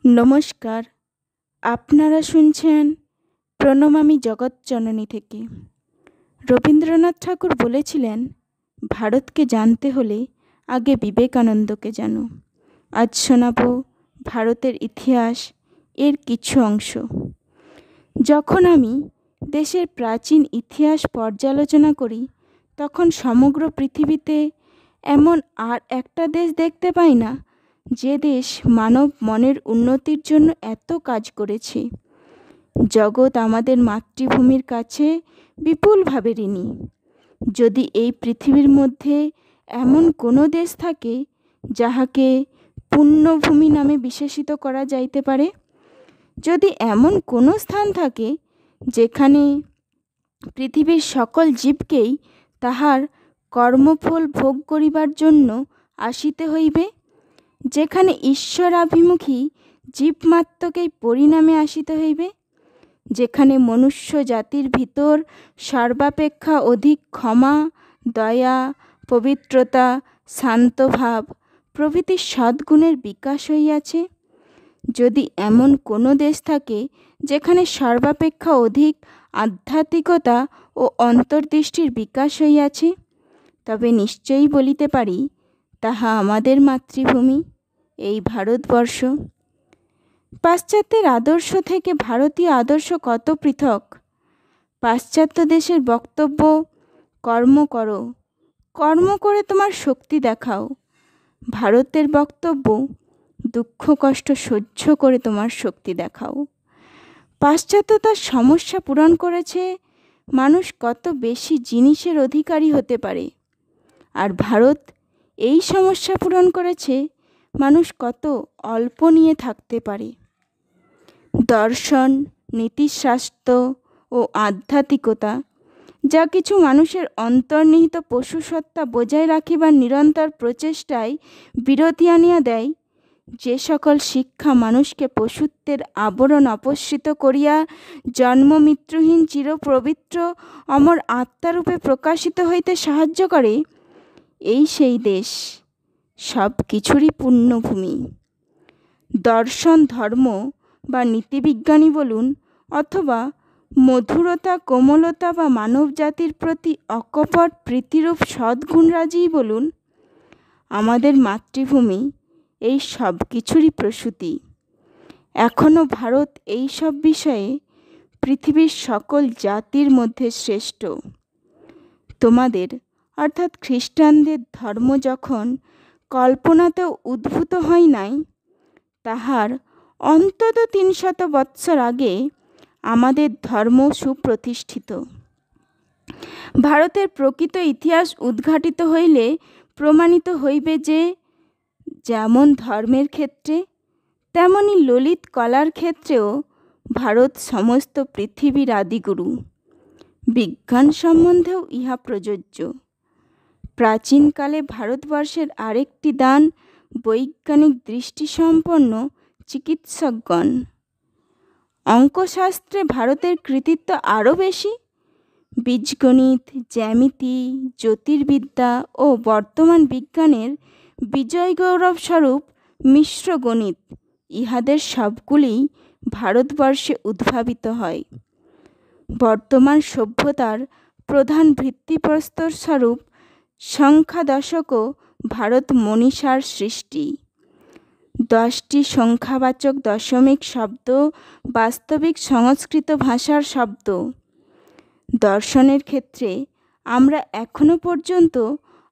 নমস্কার, আপনারা শুনছেন প্রণমামি জগৎজননী থেকে। রবীন্দ্রনাথ ঠাকুর বলেছিলেন, ভারতকে জানতে হলে আগে বিবেকানন্দকে জানো। আজ শোনাব ভারতের ইতিহাস এর কিছু অংশ। যখন আমি দেশের প্রাচীন ইতিহাস পর্যালোচনা করি, তখন সমগ্র পৃথিবীতে এমন আর একটা দেশ দেখতে পাই না যে দেশ মানব মনের উন্নতির জন্য এত কাজ করেছে। জগৎ আমাদের মাতৃভূমির কাছে বিপুলভাবে ঋণী। যদি এই পৃথিবীর মধ্যে এমন কোনো দেশ থাকে যাহাকে পুণ্যভূমি নামে বিশেষিত করা যাইতে পারে, যদি এমন কোনো স্থান থাকে যেখানে পৃথিবীর সকল জীবকেই তাহার কর্মফল ভোগ করিবার জন্য আসিতে হইবে, যেখানে ঈশ্বরাভিমুখী জীবমাত্রকেই পরিণামে আসিতে হইবে, যেখানে মনুষ্য জাতির ভিতর সর্বাপেক্ষা অধিক ক্ষমা, দয়া, পবিত্রতা, শান্তভাব প্রভৃতি সদ্গুণের বিকাশ হইয়াছে, যদি এমন কোনো দেশ থাকে যেখানে সর্বাপেক্ষা অধিক আধ্যাত্মিকতা ও অন্তর্দৃষ্টির বিকাশ হইয়াছে, তবে নিশ্চয়ই বলিতে পারি তাহা আমাদের মাতৃভূমি, এই ভারতবর্ষ। পাশ্চাত্যের আদর্শ থেকে ভারতীয় আদর্শ কত পৃথক। পাশ্চাত্য দেশের বক্তব্য, কর্ম করো, কর্ম করে তোমার শক্তি দেখাও। ভারতের বক্তব্য, দুঃখ কষ্ট সহ্য করে তোমার শক্তি দেখাও। পাশ্চাত্য তার সমস্যা পূরণ করেছে মানুষ কত বেশি জিনিসের অধিকারী হতে পারে, আর ভারত এই সমস্যা পূরণ করেছে মানুষ কত অল্প নিয়ে থাকতে পারে। দর্শন, নীতিশাস্ত্র ও আধ্যাত্মিকতা যা কিছু মানুষের অন্তর্নিহিত পশুসত্তা বজায় রাখিবার নিরন্তর প্রচেষ্টায় বিরতি আনিয়া দেয়, যে সকল শিক্ষা মানুষকে পশুত্বের আবরণ অপসৃত করিয়া জন্ম মৃত্যুহীন চিরপবিত্র অমর আত্মারূপে প্রকাশিত হইতে সাহায্য করে, এই সেই দেশ, সব কিছুরই পুণ্যভূমি। দর্শন, ধর্ম বা নীতিবিজ্ঞানী বলুন, অথবা মধুরতা, কোমলতা বা মানব জাতির প্রতি অকপট প্রীতিরূপ সদ্গুণরাজিই বলুন, আমাদের মাতৃভূমি এই সব কিছুরই প্রসূতি। এখনও ভারত এই সব বিষয়ে পৃথিবীর সকল জাতির মধ্যে শ্রেষ্ঠ। তোমাদের অর্থাৎ খ্রিস্টানদের ধর্ম যখন কল্পনাতেও উদ্ভূত হয় নাই, তাহার অন্তত 300 বৎসর আগে আমাদের ধর্ম সুপ্রতিষ্ঠিত। ভারতের প্রকৃত ইতিহাস উদ্ঘাটিত হইলে প্রমাণিত হইবে যে, যেমন ধর্মের ক্ষেত্রে তেমনি ললিত কলার ক্ষেত্রেও ভারত সমস্ত পৃথিবীর আদিগুরু। বিজ্ঞান সম্বন্ধেও ইহা প্রযোজ্য। প্রাচীনকালে ভারতবর্ষের আরেকটি দান বৈজ্ঞানিক দৃষ্টিসম্পন্ন চিকিৎসকগণ। অঙ্কশাস্ত্রে ভারতের কৃতিত্ব আরও বেশি। বীজগণিত, জ্যামিতি, জ্যোতির্বিদ্যা ও বর্তমান বিজ্ঞানের বিজয় গৌরবস্বরূপ মিশ্র গণিত, ইহাদের সবগুলিই ভারতবর্ষে উদ্ভাবিত হয়। বর্তমান সভ্যতার প্রধান ভিত্তিপ্রস্তর স্বরূপ সংখ্যা দশকও ভারত মনীষার সৃষ্টি। 10টি সংখ্যাবাচক দশমিক শব্দ বাস্তবিক সংস্কৃত ভাষার শব্দ। দর্শনের ক্ষেত্রে আমরা এখনো পর্যন্ত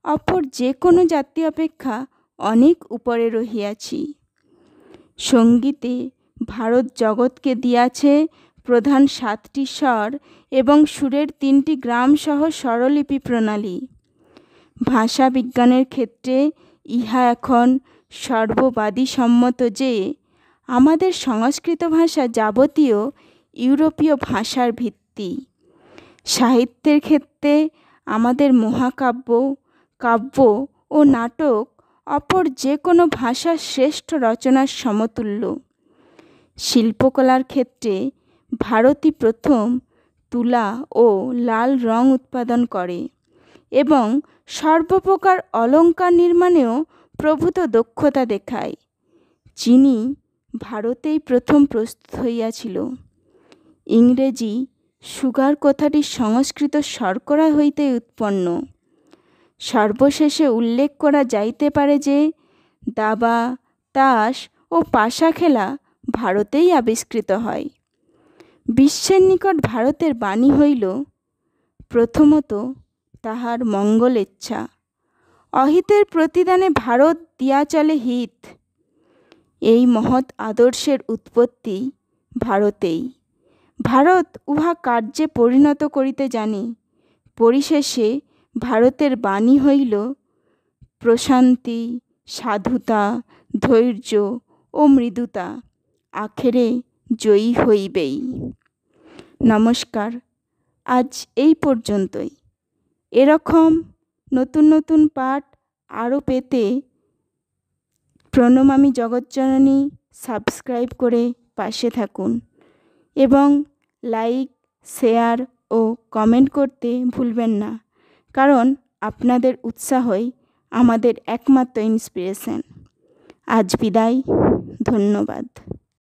অপর যে কোনো জাতি অপেক্ষা অনেক উপরে রহিয়াছি। সঙ্গীতে ভারত জগৎকে দিয়াছে প্রধান 7টি স্বর এবং সুরের 3টি গ্রামসহ স্বরলিপি প্রণালী। ভাষা বিজ্ঞানের ক্ষেত্রে ইহা এখন সর্ববাদিসম্মত যে আমাদের সংস্কৃত ভাষা যাবতীয় ইউরোপীয় ভাষার ভিত্তি। সাহিত্যের ক্ষেত্রে আমাদের মহাকাব্য, কাব্য ও নাটক অপর যে কোনো ভাষার শ্রেষ্ঠ রচনার সমতুল্য। শিল্পকলার ক্ষেত্রে ভারতই প্রথম তুলা ও লাল রং উৎপাদন করে এবং সর্বপ্রকার অলঙ্কার নির্মাণেও প্রভূত দক্ষতা দেখায়। চিনি ভারতেই প্রথম প্রস্তুত হইয়াছিল। ইংরেজি সুগার কথাটি সংস্কৃত শর্করা হইতে উৎপন্ন। সর্বশেষে উল্লেখ করা যাইতে পারে যে দাবা, তাস ও পাশা খেলা ভারতেই আবিষ্কৃত হয়। বিশ্বের নিকট ভারতের বাণী হইল, প্রথমত তাহার মঙ্গলেচ্ছা, অহিতের প্রতিদানে ভারত দিয়া চলে হিত। এই মহৎ আদর্শের উৎপত্তি ভারতেই। ভারত উহা কার্যে পরিণত করিতে জানে। পরিশেষে ভারতের বাণী হইল প্রশান্তি, সাধুতা, ধৈর্য ও মৃদুতা আখেরে জয়ী হইবেই। নমস্কার, আজ এই পর্যন্তই। এরকম নতুন নতুন পাঠ আরও পেতে প্রণমামী জগৎজননী সাবস্ক্রাইব করে পাশে থাকুন এবং লাইক, শেয়ার ও কমেন্ট করতে ভুলবেন না, কারণ আপনাদের উৎসাহই আমাদের একমাত্র ইন্সপিরেশন। আজ বিদায়, ধন্যবাদ।